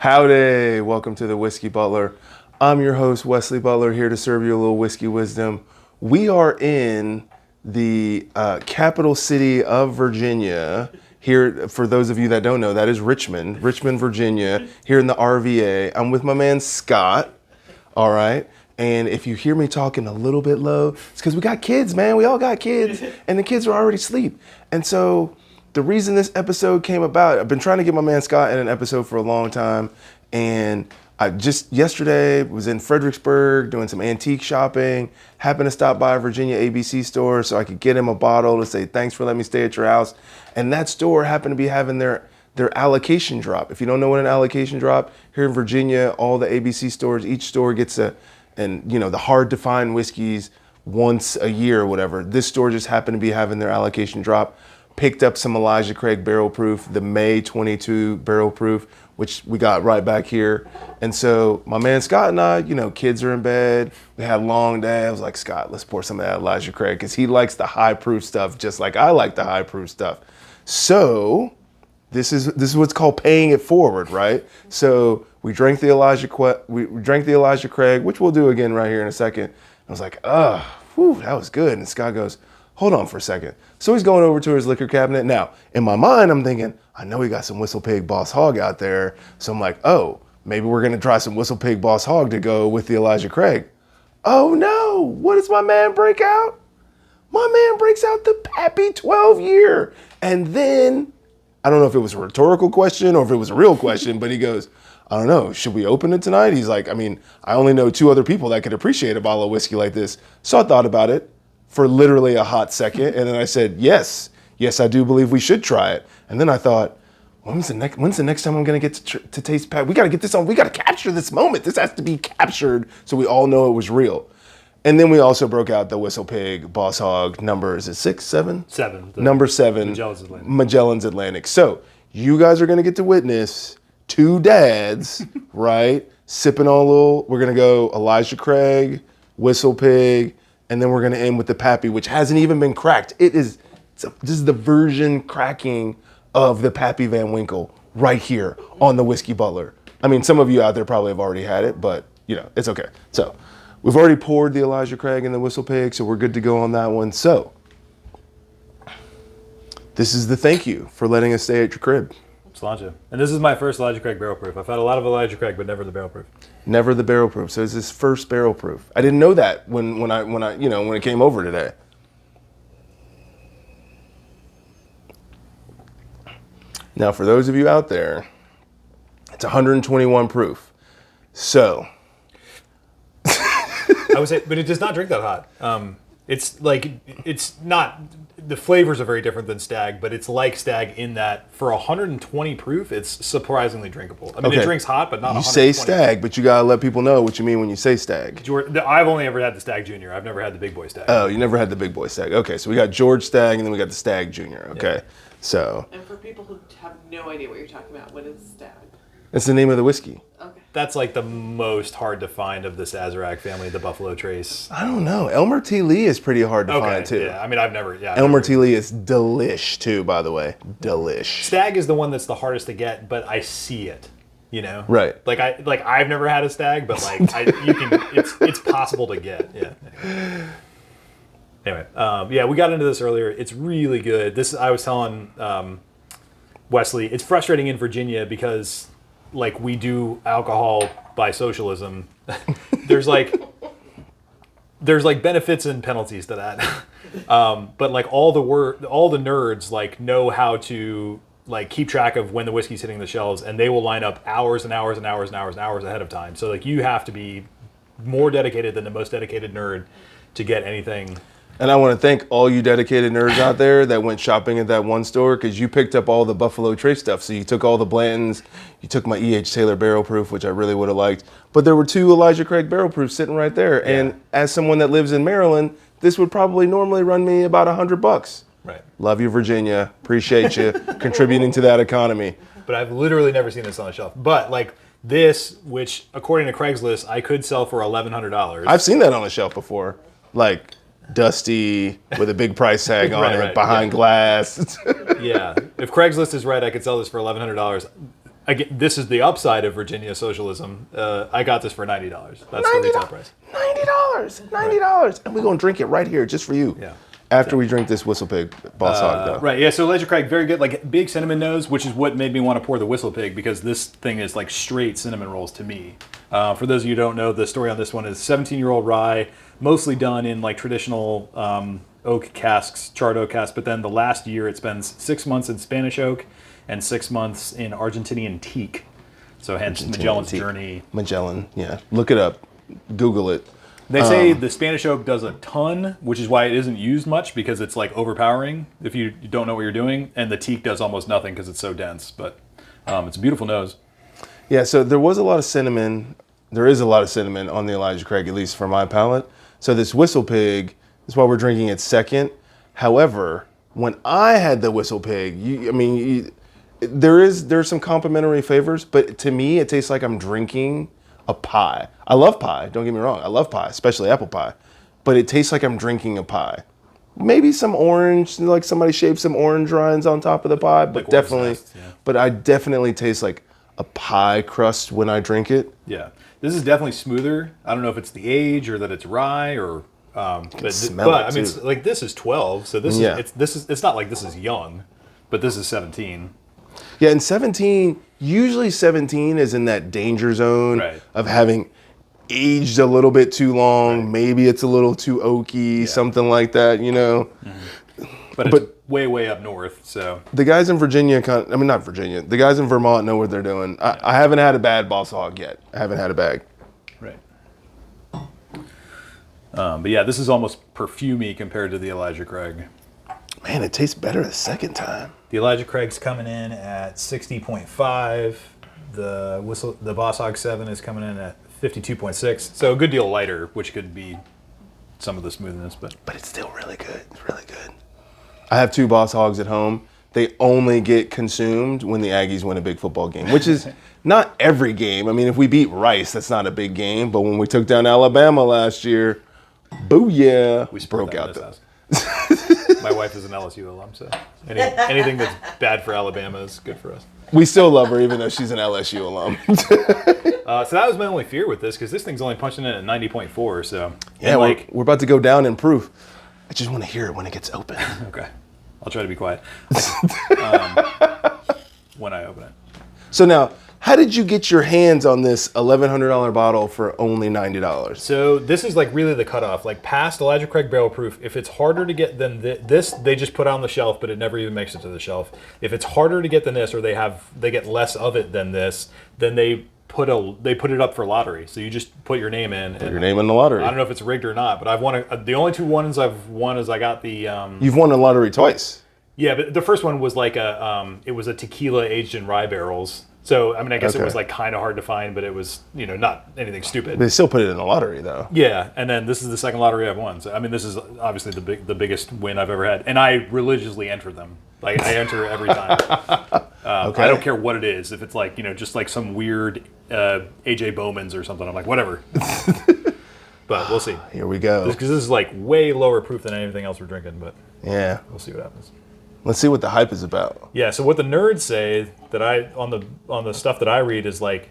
Howdy, welcome to the Whiskey Butler. I'm your host, Wesley Butler, here to serve you a little whiskey wisdom. We are in the capital city of Virginia. Here, for those of you that don't know, that is Richmond, Virginia, here in the RVA. I'm with my man, Scott, all right? And if you hear me talking a little bit low, it's because we got kids, man. We all got kids, and the kids are already asleep. And so the reason this episode came about, I've been trying to get my man Scott in an episode for a long time, and I just yesterday was in Fredericksburg doing some antique shopping, happened to stop by a Virginia ABC store so I could get him a bottle to say thanks for letting me stay at your house. And that store happened to be having their allocation drop. If you don't know what an allocation drop, here in Virginia, all the ABC stores, each store gets the hard to find whiskeys once a year or whatever. This store just happened to be having their allocation drop. Picked up some Elijah Craig barrel proof, the May 22 barrel proof, which we got right back here. And so my man Scott and I, kids are in bed. We had a long day. I was like, Scott, let's pour some of that Elijah Craig because he likes the high proof stuff just like I like the high proof stuff. So this is what's called paying it forward, right? So we drank the Elijah Craig, which we'll do again right here in a second. I was like, that was good. And Scott goes, hold on for a second. So he's going over to his liquor cabinet. Now, in my mind, I'm thinking, I know he got some Whistle Pig Boss Hog out there. So I'm like, maybe we're going to try some Whistle Pig Boss Hog to go with the Elijah Craig. Oh no, what does my man break out? My man breaks out the Pappy 12 year. And then, I don't know if it was a rhetorical question or if it was a real question, but he goes, I don't know, should we open it tonight? He's like, I only know 2 other people that could appreciate a bottle of whiskey like this. So I thought about it for literally a hot second. And then I said, yes, I do believe we should try it. And then I thought, when's the next time I'm gonna get to taste Pat? We gotta get this on, we gotta capture this moment. This has to be captured so we all know it was real. And then we also broke out the Whistle Pig Boss Hog number, is it 6, 7? 7. Number 7. Magellan's Atlantic. So you guys are gonna get to witness 2 dads, right? Sipping on a little, we're gonna go Elijah Craig, Whistle Pig, and then we're gonna end with the Pappy, which hasn't even been cracked. This is the version cracking of the Pappy Van Winkle right here on the Whiskey Butler. Some of you out there probably have already had it, but it's okay. So we've already poured the Elijah Craig and the Whistle Pig, so we're good to go on that one. So this is the thank you for letting us stay at your crib. Cilantro. And this is my first Elijah Craig barrel proof. I've had a lot of Elijah Craig, but never the barrel proof. Never the barrel proof. So it's his first barrel proof. I didn't know that when it came over today. Now, for those of you out there, it's 121 proof. So I would say, but it does not drink that hot. It's not. The flavors are very different than Stag, but it's like Stag in that for 120 proof, it's surprisingly drinkable. It drinks hot, but not 120. You say Stag, but you gotta let people know what you mean when you say Stag. I've only ever had the Stag Junior. I've never had the Big Boy Stag. Oh, you never had the Big Boy Stag. Okay, so we got George Stag, and then we got the Stag Junior. Okay, yeah. So. And for people who have no idea what you're talking about, what is Stag? It's the name of the whiskey. Okay. That's like the most hard to find of the Sazerac family, the Buffalo Trace. I don't know. Elmer T. Lee is pretty hard to find too. Yeah, I've never. Yeah. Elmer T. Lee is delish too, by the way. Delish. Stag is the one that's the hardest to get, but I see it. Right. I've never had a Stag, but it's possible to get. Yeah. Anyway, we got into this earlier. It's really good. I was telling Wesley, it's frustrating in Virginia because we do alcohol by socialism. there's benefits and penalties to that. But all the nerds know how to keep track of when the whiskey's hitting the shelves, and they will line up hours and hours and hours and hours and hours ahead of time. So you have to be more dedicated than the most dedicated nerd to get anything. And I want to thank all you dedicated nerds out there that went shopping at that one store, because you picked up all the Buffalo Trace stuff. So you took all the Blantons, you took my E.H. Taylor barrel proof, which I really would have liked. But there were 2 Elijah Craig barrel proofs sitting right there. Yeah. And as someone that lives in Maryland, this would probably normally run me about $100. Right. Love you, Virginia. Appreciate you contributing to that economy. But I've literally never seen this on the shelf. But this, which according to Craigslist, I could sell for $1,100. I've seen that on the shelf before. Dusty with a big price tag on it, behind glass. Yeah. If Craigslist is right, I could sell this for $1,100. again, this is the upside of Virginia socialism. I got this for $90. That's the retail price. $90, and we're gonna drink it right here just for you. Yeah. After we drink this Whistle Pig Boss Hog, though. Right, yeah, so Ledger Craig, very good. Like, big cinnamon nose, which is what made me want to pour the Whistle Pig, because this thing is like straight cinnamon rolls to me. For those of you who don't know, the story on this one is 17-year-old rye, mostly done in like traditional oak casks, charred oak casks, but then the last year it spends 6 months in Spanish oak and 6 months in Argentinian teak. So hence Magellan's journey. Magellan, yeah. Look it up. Google it. They say the Spanish oak does a ton, which is why it isn't used much, because it's like overpowering if you don't know what you're doing, and the teak does almost nothing because it's so dense. But it's a beautiful nose. Yeah, so there was a lot of cinnamon. There is a lot of cinnamon on the Elijah Craig, at least for my palate. So this Whistle Pig is why we're drinking it second. However, when I had the Whistle Pig, there's some complementary flavors, but to me, it tastes like I'm drinking a pie. I love pie, don't get me wrong. I love pie, especially apple pie. But it tastes like I'm drinking a pie. Maybe some orange, like somebody shaved some orange rinds on top of the pie, but Like definitely, nest, yeah. but I definitely taste like a pie crust when I drink it. Yeah, this is definitely smoother. I don't know if it's the age or that it's rye or, smell it, I mean, too. it's, like this is 12, so this Yeah. is it's not like this is young, but this is 17. Yeah, and 17, usually 17 is in that danger zone Right. of having aged a little bit too long. Right. Maybe it's a little too oaky, something like that, you know. But it's way up north, so The guys in Virginia, not Virginia, the guys in Vermont know what they're doing. I haven't had a bad Boss Hog yet. I haven't had a bag. right. But yeah, this is almost perfumey compared to the Elijah Craig. Man, it tastes better the second time. The Elijah Craig's coming in at 60.5. The Boss Hog 7 is coming in at 52.6. So a good deal lighter, which could be some of the smoothness, but But it's still really good. It's really good. I have 2 Boss Hogs at home. They only get consumed when the Aggies win a big football game, which is not every game. I mean, if we beat Rice, that's not a big game. But when we took down Alabama last year, booyah, we broke that in out. this house. My wife is an LSU alum, so anything that's bad for Alabama is good for us. We still love her, even though she's an LSU alum. So that was my only fear with this, because this thing's only punching in at 90.4. So Yeah, and we're about to go down in proof. I just want to hear it when it gets open. okay, I'll try to be quiet when I open it. So now, how did you get your hands on this $1,100 bottle for only $90? So this is like really the cutoff. Like past Elijah Craig Barrel Proof, if it's harder to get than this, they just put on the shelf, but it never even makes it to the shelf. If it's harder to get than this, or they get less of it than this, then they put it up for lottery. So you just put your name in. Put your name in the lottery. I don't know if it's rigged or not, but I've won the only 2 ones I've won is I got the. You've won a lottery twice. Yeah, but the first one was like it was a tequila aged in rye barrels. So, I mean, I guess it was like kind of hard to find, but it was, not anything stupid. They still put it in the lottery, though. Yeah, and then this is the second lottery I've won. So, I mean, this is obviously the biggest win I've ever had. And I religiously enter them. Like, I enter every time. Okay. I don't care what it is. If it's like, just like some weird AJ Bowman's or something, I'm like, whatever. But we'll see. Here we go. Because this is like way lower proof than anything else we're drinking, but Yeah. we'll see what happens. Let's see what the hype is about. Yeah, so what the nerds say that on the stuff that I read is like,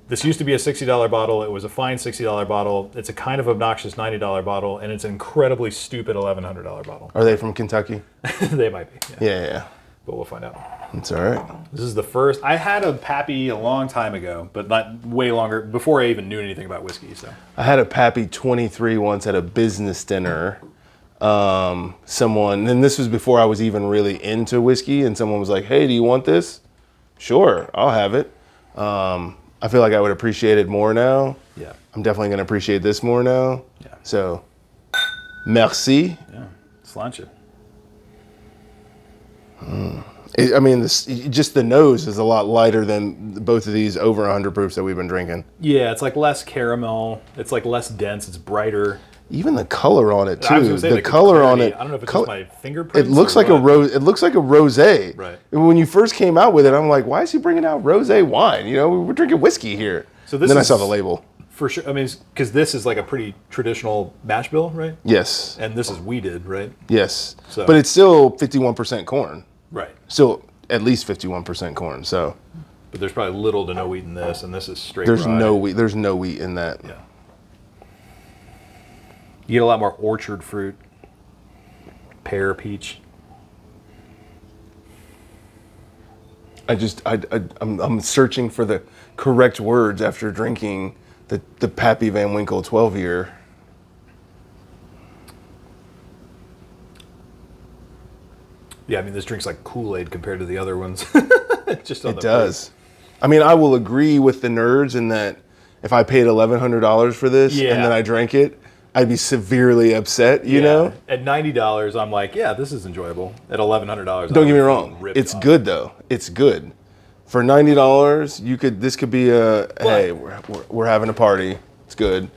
this used to be a $60 bottle. It was a fine $60 bottle. It's a kind of obnoxious $90 bottle, and it's an incredibly stupid $1,100 bottle. Are they from Kentucky? They might be. Yeah. Yeah. But we'll find out. It's all right. This is the first. I had a Pappy a long time ago, but not way longer, before I even knew anything about whiskey. So I had a Pappy 23 once at a business dinner. And this was before I was even really into whiskey, and someone was like, "Hey, do you want this?" Sure, I'll have it. I feel like I would appreciate it more now. yeah, I'm definitely going to appreciate this more now. Yeah. So, merci. yeah, slancha. Just the nose is a lot lighter than both of these over 100 proofs that we've been drinking. Yeah, it's like less caramel. It's like less dense. It's brighter. Even the color on it too. I was gonna say, The like, color on clarity. it. I don't know if it's col- just my fingerprints. It looks or like a what. rose. It looks like a rosé. Right. And when you first came out with it, I'm like, why is he bringing out rosé wine? We're drinking whiskey here. So this then I is- saw the label. For sure. I mean, because this is like a pretty traditional mash bill, right? Yes. And this is weeded, right? Yes. So- But it's still 51% corn. Right. Still at least 51% corn. So But there's probably little to no wheat in this, and this is straight There's rye. no wheat. There's no wheat in that. Yeah. You get a lot more orchard fruit. Pear, peach. I'm searching for the correct words after drinking the Pappy Van Winkle 12-year. Yeah, I mean, this drink's like Kool-Aid compared to the other ones. Just on It the does. I mean, I will agree with the nerds in that if I paid $1,100 for this Yeah. and then I drank it, I'd be severely upset, you know? At $90, I'm like, yeah, this is enjoyable. At $1,100, Don't get me wrong. It's good though. It's good. For $90, this could be hey, we're having a party. It's good.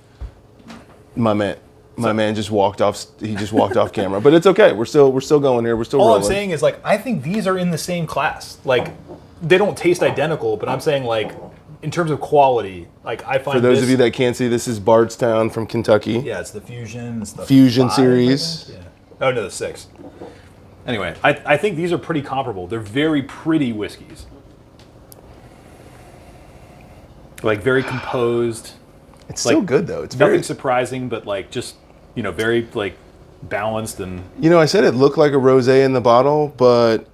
My man just walked off. He just walked off camera, but it's okay. We're still going here. We're still All rolling. I'm saying is, like, I think these are in the same class. Like, they don't taste identical, but I'm saying, like, in terms of quality, like, I find For those of you that can't see, this is Bardstown from Kentucky. yeah, it's the Fusion. It's the Fusion 5, series. I guess. Yeah. Oh no, the 6. Anyway, I think these are pretty comparable. They're very pretty whiskeys. Like, very composed. It's still Like, good though. It's Nothing very. surprising, but like just very like balanced and You know, I said it looked like a rosé in the bottle, but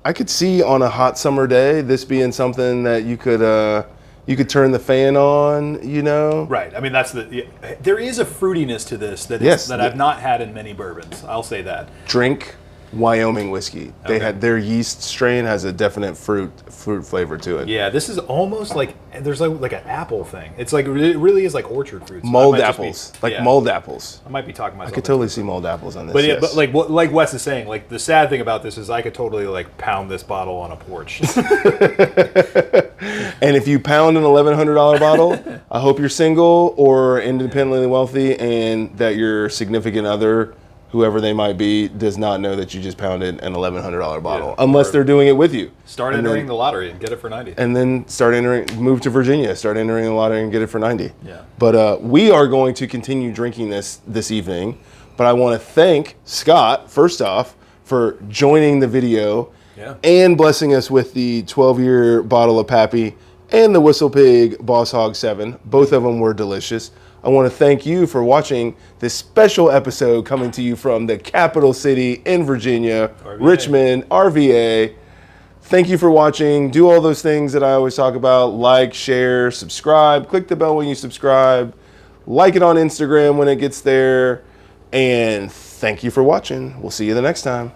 I could see on a hot summer day this being something that you could turn the fan on. You know. right. I mean, there is a fruitiness to this that Yes. I've not had in many bourbons. I'll say that. Drink Wyoming whiskey. They Okay. had their yeast strain has a definite fruit flavor to it. Yeah, this is almost like there's like an apple thing. It's like it really is like orchard fruit. So I Mulled might just apples, be- like yeah, mulled apples. I might be talking myself. I could totally see mulled apples on this. But yeah, yes. but like Wes is saying, like the sad thing about this is I could totally like pound this bottle on a porch. And if you pound an $1,100 bottle, I hope you're single or independently wealthy, and that your significant other, whoever they might be, does not know that you just pounded an $1,100 bottle, Yeah. unless they're doing it with you. Start And entering then- the lottery and get it for 90. and then move to Virginia, start entering the lottery and get it for 90. Yeah. But we are going to continue drinking this evening. But I want to thank Scott, first off, for joining the video Yeah. and blessing us with the 12-year bottle of Pappy and the Whistle Pig Boss Hog 7. Both of them were delicious. I want to thank you for watching this special episode coming to you from the capital city in Virginia, RVA. Richmond, RVA. Thank you for watching. Do all those things that I always talk about. Like, share, subscribe. Click the bell when you subscribe. Like it on Instagram when it gets there. And thank you for watching. We'll see you the next time.